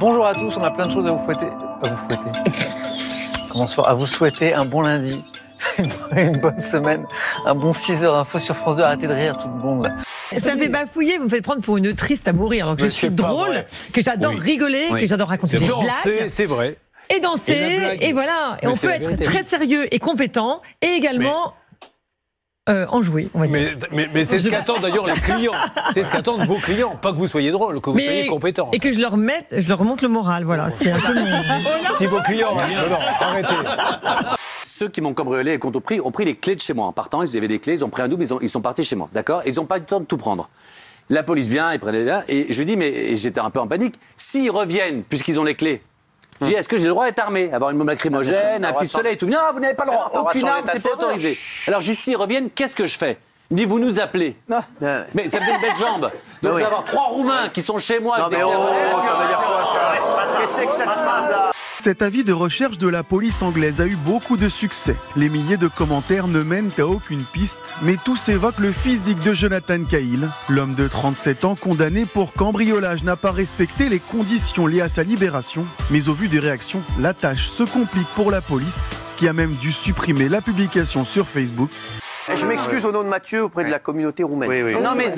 Bonjour à tous, on a plein de choses à vous souhaiter. À vous souhaiter un bon lundi, une bonne semaine, un bon 6h info sur France 2. Arrêtez de rire tout le monde là. Ça me fait bafouiller, vous me faites prendre pour une triste à mourir, alors que je suis drôle, que j'adore rigoler, que j'adore raconter des blagues. C'est vrai. Et danser, et voilà. Et on peut être très sérieux et compétent, et également enjoué, on va dire. Mais c'est ce qu'attendent d'ailleurs les clients. C'est ce qu'attendent vos clients. Pas que vous soyez drôle, que vous soyez compétent. Et que je leur remonte le moral, voilà. C'est un peu mon... Si vos clients... Non, arrêtez. Ceux qui m'ont cambriolé et ont pris les clés de chez moi. En partant, ils avaient des clés, ils ont pris un double, ils sont partis chez moi, d'accord? Ils n'ont pas eu le temps de tout prendre. La police vient, ils prennent là, et je lui dis, mais j'étais un peu en panique. S'ils reviennent, puisqu'ils ont les clés, je dis, est-ce que j'ai le droit d'être armé? Avoir une bombe lacrymogène, un pistolet et tout? Non, vous n'avez pas le droit. Aucune arme, c'est pas autorisé. Alors, je dis, s'ils reviennent, qu'est-ce que je fais? Il me dit, vous nous appelez. Mais ça me fait une belle jambe. Donc, il va y avoir 3 Roumains qui sont chez moi. Non, mais ça veut dire quoi, ça? Qu'est-ce que c'est que cette phrase-là? Cet avis de recherche de la police anglaise a eu beaucoup de succès. Les milliers de commentaires ne mènent à aucune piste, mais tous évoquent le physique de Jonathan Cahill. L'homme de 37 ans condamné pour cambriolage n'a pas respecté les conditions liées à sa libération. Mais au vu des réactions, la tâche se complique pour la police, qui a même dû supprimer la publication sur Facebook. Je m'excuse au nom de Mathieu auprès de la communauté roumaine. Oui. Non, mais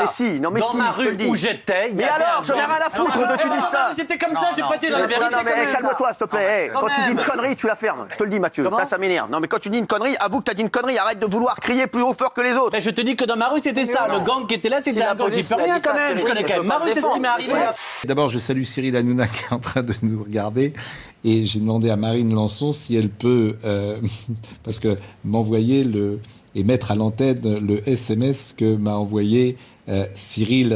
si, ma rue où j'étais. Mais alors, j'en ai rien à foutre de tu dis ça. J'étais comme ça, j'ai pas été dans la vérité. Non, mais calme-toi, s'il te plaît. Quand tu dis une connerie, tu la fermes. Je te le dis, Mathieu. Ça m'énerve. Non, mais quand tu dis une connerie, avoue que t'as dit une connerie. Arrête de vouloir crier plus haut fort que les autres. Je te dis que dans ma rue, c'était ça. Le gang qui était là, c'était un gang. J'y peux rien quand même. Je connais quand même ma rue, c'est ce qui m'est arrivé. D'abord, je salue Cyril Hanouna qui est en train de nous regarder. Et j'ai demandé à Marine Lançon si elle peut, parce que m'envoyer et mettre à l'antenne le SMS que m'a envoyé Cyril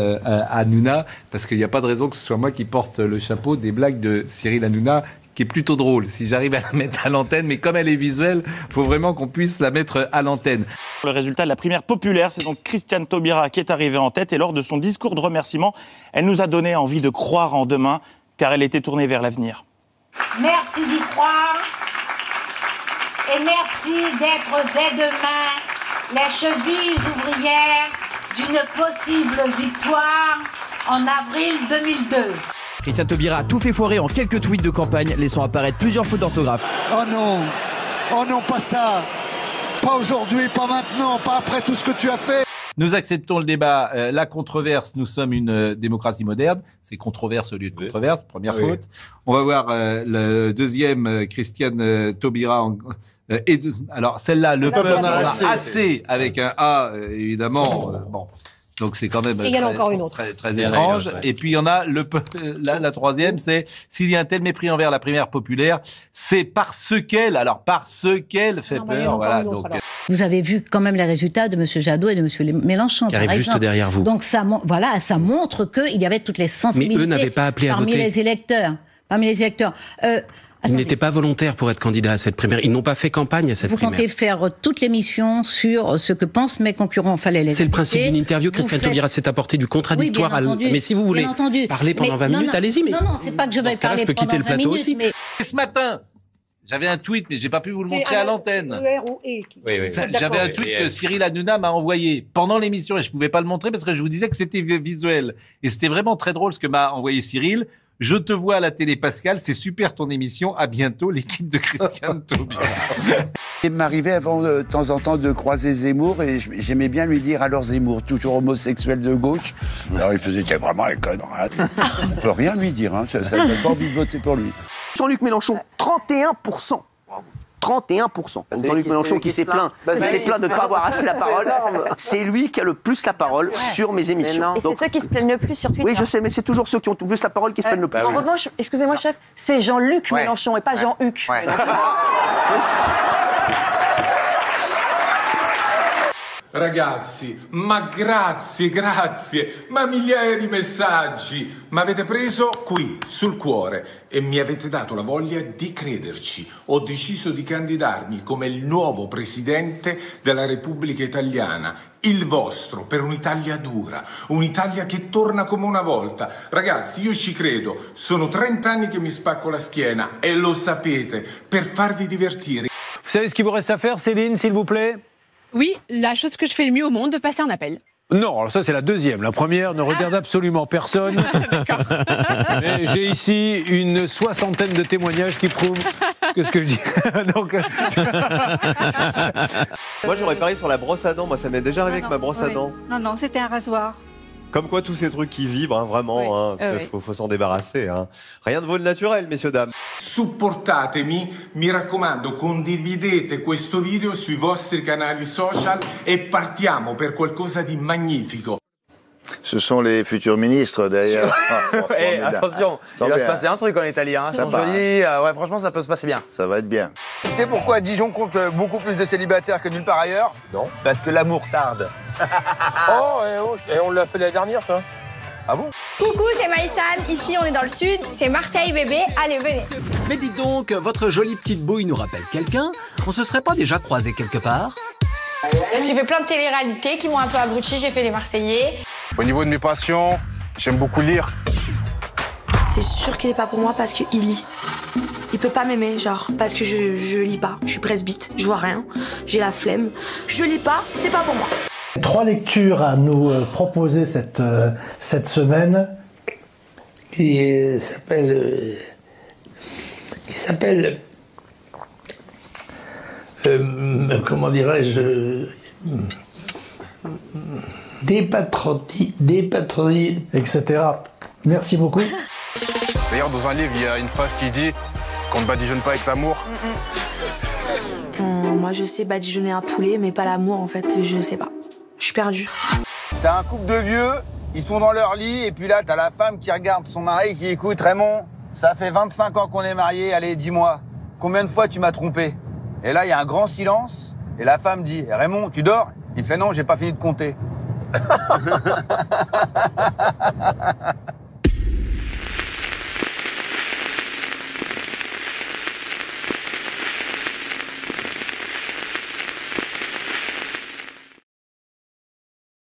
Hanouna, parce qu'il n'y a pas de raison que ce soit moi qui porte le chapeau des blagues de Cyril Hanouna, qui est plutôt drôle, si j'arrive à la mettre à l'antenne, mais comme elle est visuelle, il faut vraiment qu'on puisse la mettre à l'antenne. Le résultat de la primaire populaire, c'est donc Christiane Taubira qui est arrivée en tête, et lors de son discours de remerciement, elle nous a donné envie de croire en demain, car elle était tournée vers l'avenir. Merci d'y croire. Et merci d'être dès demain les chevilles ouvrières d'une possible victoire en avril 2002. Christiane Taubira a tout fait foirer en quelques tweets de campagne, laissant apparaître plusieurs fautes d'orthographe. Oh non, pas ça. Pas aujourd'hui, pas maintenant, pas après tout ce que tu as fait. Nous acceptons le débat, la controverse, nous sommes une démocratie moderne, c'est controverse au lieu de controverse, première faute. On va voir le deuxième, Christiane Taubira. Alors celle-là, le peuple en a assez avec un A, évidemment. Bon. Donc c'est quand même très étrange. Et puis il y en a la troisième, c'est s'il y a un tel mépris envers la primaire populaire, c'est parce qu'elle fait peur. Voilà. Donc vous avez vu quand même les résultats de M. Jadot et de M. Mélenchon, qui arrivent juste derrière vous. Donc ça montre qu'il y avait toutes les sensibilités. Mais eux n'avaient pas appelé à voter. Parmi les électeurs. Ils n'étaient pas volontaires pour être candidats à cette primaire. Ils n'ont pas fait campagne à cette primaire. Vous comptez faire toute l'émission sur ce que pensent mes concurrents. Fallait les C'est le principe d'une interview. Christiane Taubira s'est apporté du contradictoire. Mais si vous voulez parler pendant 20 minutes, allez-y. Non, c'est pas que je vais parler je peux quitter le plateau aussi. Et ce matin, j'avais un tweet, mais j'ai pas pu vous le montrer à l'antenne. J'avais un tweet que Cyril Hanouna m'a envoyé pendant l'émission et je pouvais pas le montrer parce que je vous disais que c'était visuel. Et c'était vraiment très drôle ce que m'a envoyé Cyril. Je te vois à la télé, Pascal. C'est super ton émission. À bientôt, l'équipe de Christiane Taubira. Il m'arrivait avant de temps en temps de croiser Zemmour et j'aimais bien lui dire alors Zemmour, toujours homosexuel de gauche. Alors il faisait t'es vraiment un connard. On peut rien lui dire, hein. Ça ne donne pas envie de voter pour lui. Jean-Luc Mélenchon, 31%. 31%. Jean-Luc Mélenchon qui s'est plaint de ne pas avoir assez la parole. C'est lui qui a le plus la parole sur mes émissions. Et c'est ceux qui se plaignent le plus sur Twitter. Oui, je sais, mais c'est toujours ceux qui ont le plus la parole qui se plaignent le plus. En revanche, excusez-moi, chef, c'est Jean-Luc Mélenchon et pas Jean-Huc. Ragazzi, ma grazie, ma migliaia di messaggi, ma avete preso qui, sul cuore, e mi avete dato la voglia di crederci. Ho deciso di candidarmi come il nuovo presidente della Repubblica Italiana, il vostro, per un'Italia dura, un'Italia che torna come una volta. Ragazzi, io ci credo, sono 30 anni che mi spacco la schiena, e lo sapete, per farvi divertire. Vous savez ce qu'il vous reste à faire, Céline, s'il vous plaît? Oui, la chose que je fais le mieux au monde, de passer un appel. Non, alors ça c'est la deuxième. La première ne regarde absolument personne. Mais j'ai ici une 60aine de témoignages qui prouvent que ce que je dis. Donc... Moi j'aurais parié sur la brosse à dents. Moi ça m'est déjà arrivé avec ma brosse à dents. Non, c'était un rasoir. Comme quoi tous ces trucs qui vibrent, hein, vraiment, faut s'en débarrasser. Hein. Rien ne vaut le naturel, messieurs, dames. Supportatemi, mi raccomando, condividete questo video sui vostri canali social e partiamo per qualcosa di magnifico. Ce sont les futurs ministres d'ailleurs. Et attention, il va se passer un truc en Italie. Hein. Ils sont jolis. Ouais, franchement, ça peut se passer bien. Ça va être bien. Tu sais pourquoi Dijon compte beaucoup plus de célibataires que nulle part ailleurs? Non. Parce que l'amour tarde. Et on l'a fait l'année dernière, ça. Ah bon? Coucou, c'est Maïsan. Ici, on est dans le sud. C'est Marseille, bébé. Allez, venez. Mais dites donc, votre jolie petite bouille nous rappelle quelqu'un? On se serait pas déjà croisé quelque part? J'ai fait plein de télé-réalités qui m'ont un peu abruti. J'ai fait les Marseillais. Au niveau de mes passions, j'aime beaucoup lire. C'est sûr qu'il est pas pour moi parce qu'il lit. Il peut pas m'aimer, genre, parce que je lis pas. Je suis presbyte, je vois rien, j'ai la flemme. Je lis pas, c'est pas pour moi. 3 lectures à nous proposer cette semaine. Qui s'appelle comment dirais-je, dépatroniser, etc. Merci beaucoup. D'ailleurs, dans un livre, il y a une phrase qui dit qu'on ne badigeonne pas avec l'amour. Moi, je sais badigeonner un poulet, mais pas l'amour, en fait. Je sais pas. Je suis perdue. C'est un couple de vieux, ils sont dans leur lit, et puis là, t'as la femme qui regarde son mari qui écoute, Raymond, ça fait 25 ans qu'on est mariés, allez, dis-moi, combien de fois tu m'as trompé? Et là, il y a un grand silence, et la femme dit, Raymond, tu dors? Il fait non, j'ai pas fini de compter.